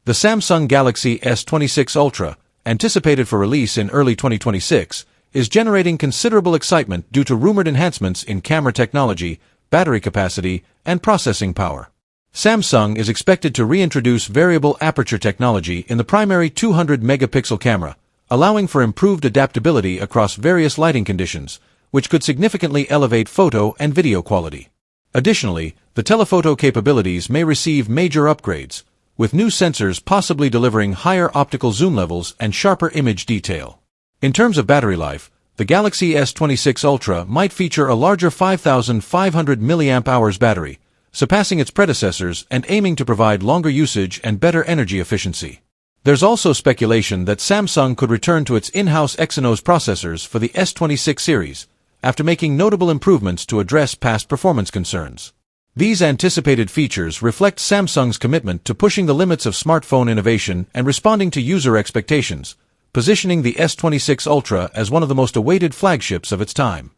The Samsung Galaxy S26 Ultra, anticipated for release in early 2026, is generating considerable excitement due to rumored enhancements in camera technology, battery capacity, and processing power. Samsung is expected to reintroduce variable aperture technology in the primary 200-megapixel camera, allowing for improved adaptability across various lighting conditions, which could significantly elevate photo and video quality. Additionally, the telephoto capabilities may receive major upgrades, with new sensors possibly delivering higher optical zoom levels and sharper image detail. In terms of battery life, the Galaxy S26 Ultra might feature a larger 5,500 mAh battery, surpassing its predecessors and aiming to provide longer usage and better energy efficiency. There's also speculation that Samsung could return to its in-house Exynos processors for the S26 series, after making notable improvements to address past performance concerns. These anticipated features reflect Samsung's commitment to pushing the limits of smartphone innovation and responding to user expectations, positioning the S26 Ultra as one of the most awaited flagships of its time.